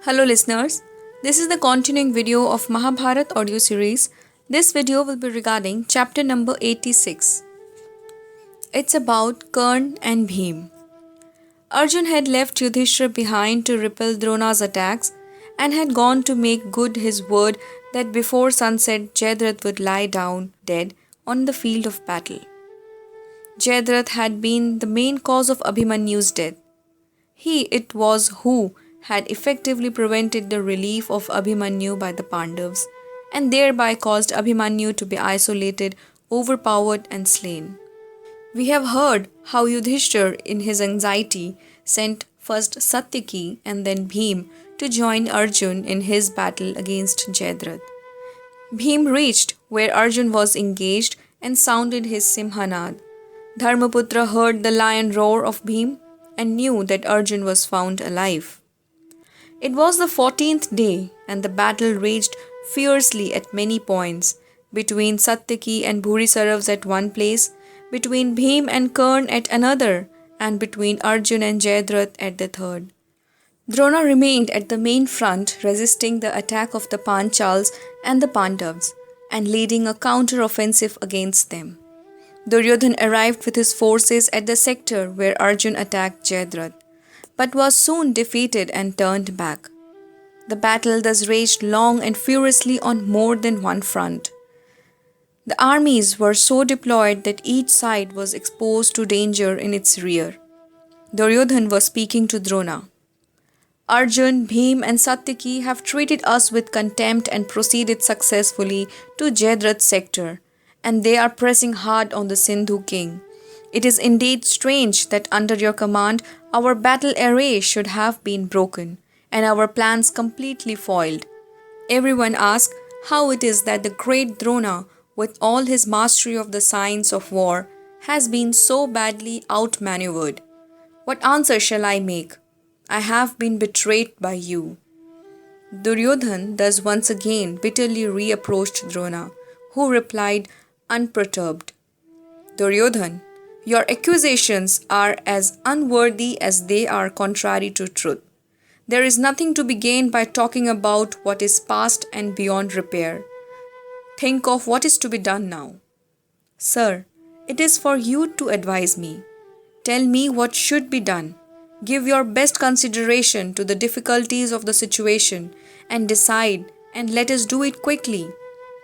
Hello listeners, this is the continuing video of Mahabharat audio series. This video will be regarding chapter number 86. It's about Karn and Bhim. Arjun had left Yudhishthira behind to repel Drona's attacks and had gone to make good his word that before sunset Jayadratha would lie down dead on the field of battle. Jayadratha had been the main cause of Abhimanyu's death. He it was who had effectively prevented the relief of Abhimanyu by the Pandavas and thereby caused Abhimanyu to be isolated, overpowered and slain. We have heard how Yudhishthir in his anxiety sent first Satyaki and then Bhim to join Arjun in his battle against Jayadratha. Bhim reached where Arjun was engaged and sounded his Simhanad. Dharmaputra heard the lion roar of Bhim and knew that Arjun was found alive. It was the 14th day and the battle raged fiercely at many points, between Satyaki and Bhurisaravs at one place, between Bhim and Karn at another, and between Arjun and Jayadratha at the third. Drona remained at the main front resisting the attack of the Panchals and the Pandavas and leading a counter-offensive against them. Duryodhan arrived with his forces at the sector where Arjun attacked Jayadratha, but was soon defeated and turned back. The battle thus raged long and furiously on more than one front. The armies were so deployed that each side was exposed to danger in its rear. Duryodhan was speaking to Drona. Arjun, Bhim and Satyaki have treated us with contempt and proceeded successfully to Jayadratha's sector, and they are pressing hard on the Sindhu king. It is indeed strange that under your command our battle array should have been broken and our plans completely foiled. Everyone asks how it is that the great Drona, with all his mastery of the science of war, has been so badly outmaneuvered. What answer shall I make? I have been betrayed by you. Duryodhan thus once again bitterly reapproached Drona, who replied unperturbed, Duryodhan, your accusations are as unworthy as they are contrary to truth. There is nothing to be gained by talking about what is past and beyond repair. Think of what is to be done now. Sir, it is for you to advise me. Tell me what should be done. Give your best consideration to the difficulties of the situation and decide, and let us do it quickly.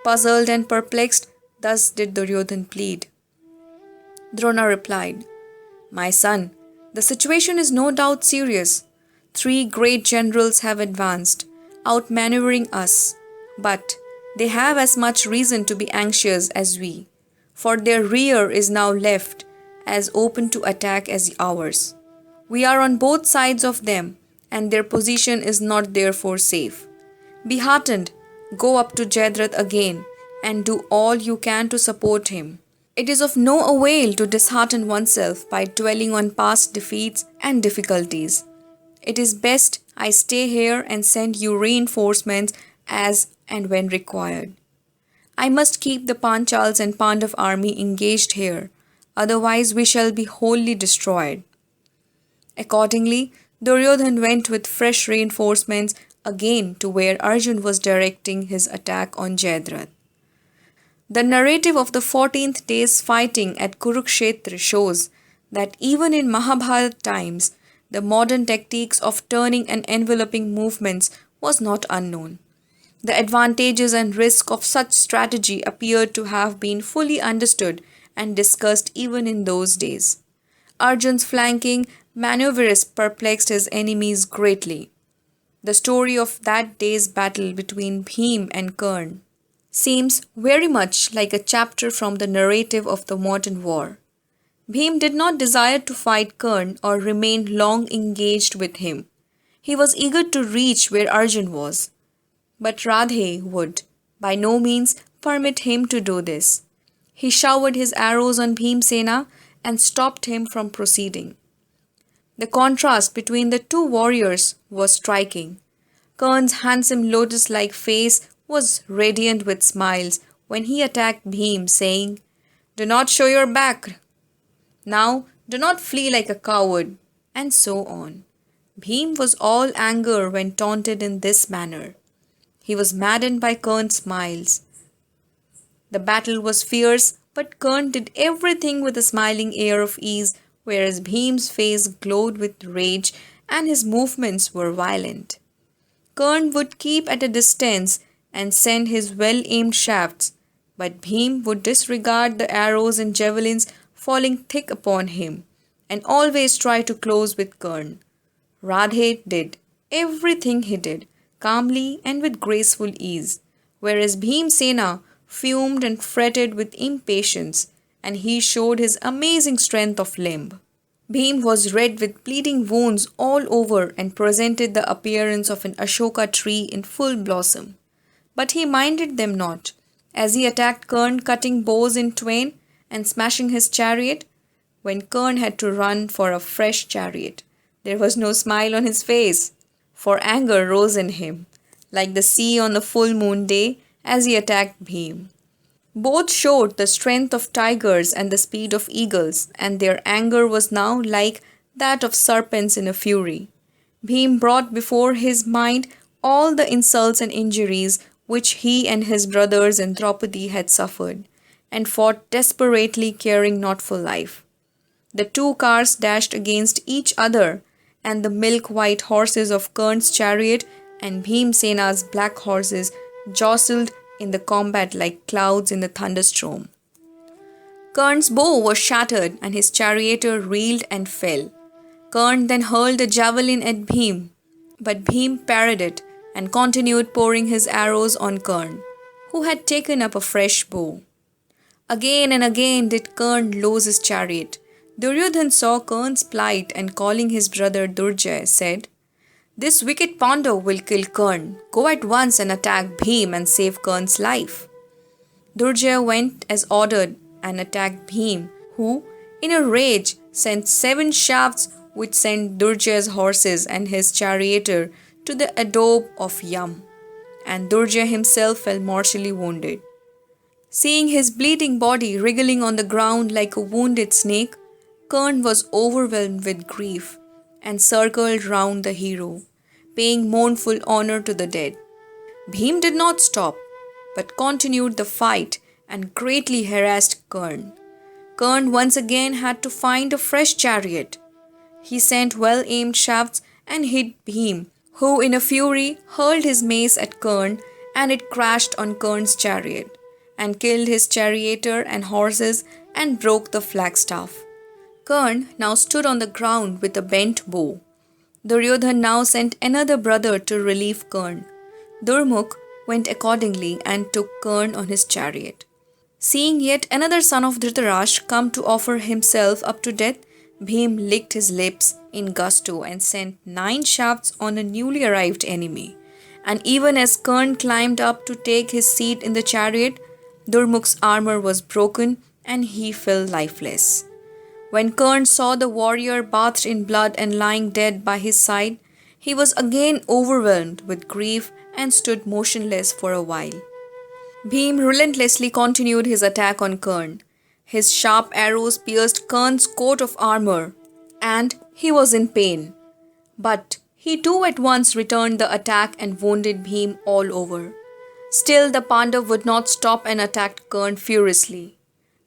Puzzled and perplexed, thus did Duryodhan plead. Drona replied, My son, the situation is no doubt serious. 3 great generals have advanced, outmaneuvering us, but they have as much reason to be anxious as we, for their rear is now left as open to attack as ours. We are on both sides of them, and their position is not therefore safe. Be heartened, go up to Jayadratha again, and do all you can to support him. It is of no avail to dishearten oneself by dwelling on past defeats and difficulties. It is best I stay here and send you reinforcements as and when required. I must keep the Panchals and Pandav army engaged here, otherwise we shall be wholly destroyed. Accordingly, Duryodhan went with fresh reinforcements again to where Arjun was directing his attack on Jayadratha. The narrative of the 14th day's fighting at Kurukshetra shows that even in Mahabharata times, the modern techniques of turning and enveloping movements was not unknown. The advantages and risks of such strategy appeared to have been fully understood and discussed even in those days. Arjun's flanking maneuvers perplexed his enemies greatly. The story of that day's battle between Bhim and Karn seems very much like a chapter from the narrative of the modern war. Bhim did not desire to fight Karn or remain long engaged with him. He was eager to reach where Arjun was. But Radhe would, by no means, permit him to do this. He showered his arrows on Bhimsena and stopped him from proceeding. The contrast between the two warriors was striking. Karn's handsome lotus-like face was radiant with smiles when he attacked Bhim, saying, Do not show your back. Now, do not flee like a coward, and so on. Bhim was all anger when taunted in this manner. He was maddened by Karn's smiles. The battle was fierce, but Karn did everything with a smiling air of ease, whereas Bhim's face glowed with rage and his movements were violent. Karn would keep at a distance and send his well-aimed shafts, but Bhim would disregard the arrows and javelins falling thick upon him and always try to close with Karn. Radhe did everything he did, calmly and with graceful ease, whereas Bhimsena fumed and fretted with impatience, and he showed his amazing strength of limb. Bhim was red with bleeding wounds all over and presented the appearance of an Ashoka tree in full blossom. But he minded them not, as he attacked Karn, cutting bows in twain and smashing his chariot. When Karn had to run for a fresh chariot, there was no smile on his face, for anger rose in him, like the sea on the full moon day as he attacked Bhim. Both showed the strength of tigers and the speed of eagles, and their anger was now like that of serpents in a fury. Bhim brought before his mind all the insults and injuries which he and his brothers and Draupadi had suffered, and fought desperately, caring not for life. The two cars dashed against each other, and the milk-white horses of Karn's chariot and Bhimsena's black horses jostled in the combat like clouds in the thunderstorm. Karn's bow was shattered and his charioteer reeled and fell. Karn then hurled a javelin at Bhim, but Bhim parried it and continued pouring his arrows on Karn, who had taken up a fresh bow. Again and again did Karn lose his chariot. Duryodhan saw Karn's plight and calling his brother Durjay said, "This wicked Pandav will kill Karn. Go at once and attack Bhim and save Karn's life." Durjay went as ordered and attacked Bhim, who, in a rage, sent 7 shafts which sent Durjay's horses and his charioteer to the adobe of Yam, and Durjay himself fell mortally wounded. Seeing his bleeding body wriggling on the ground like a wounded snake, Karn was overwhelmed with grief and circled round the hero, paying mournful honor to the dead. Bhim did not stop, but continued the fight and greatly harassed Karn. Karn once again had to find a fresh chariot. He sent well-aimed shafts and hit Bhim, who in a fury hurled his mace at Karn, and it crashed on Karn's chariot, and killed his charioteer and horses and broke the flagstaff. Karn now stood on the ground with a bent bow. Duryodhan now sent another brother to relieve Karn. Durmukh went accordingly and took Karn on his chariot. Seeing yet another son of Dhritarashtra come to offer himself up to death, Bhim licked his lips in gusto and sent 9 shafts on a newly arrived enemy. And even as Karn climbed up to take his seat in the chariot, Durmukh's armor was broken and he fell lifeless. When Karn saw the warrior bathed in blood and lying dead by his side, he was again overwhelmed with grief and stood motionless for a while. Bhim relentlessly continued his attack on Karn. His sharp arrows pierced Karn's coat of armor, and he was in pain. But he too at once returned the attack and wounded Bhim all over. Still the Pandav would not stop and attacked Karn furiously.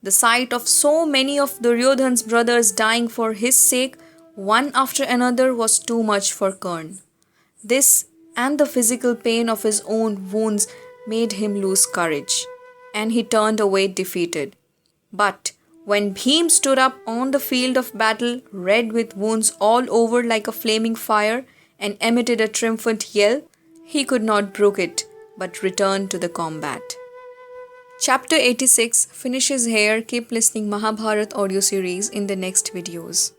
The sight of so many of Duryodhan's brothers dying for his sake, one after another, was too much for Karn. This and the physical pain of his own wounds made him lose courage, and he turned away defeated. But when Bhim stood up on the field of battle, red with wounds all over like a flaming fire, and emitted a triumphant yell, he could not brook it, but returned to the combat. Chapter 86 finishes here. Keep listening Mahabharat audio series in the next videos.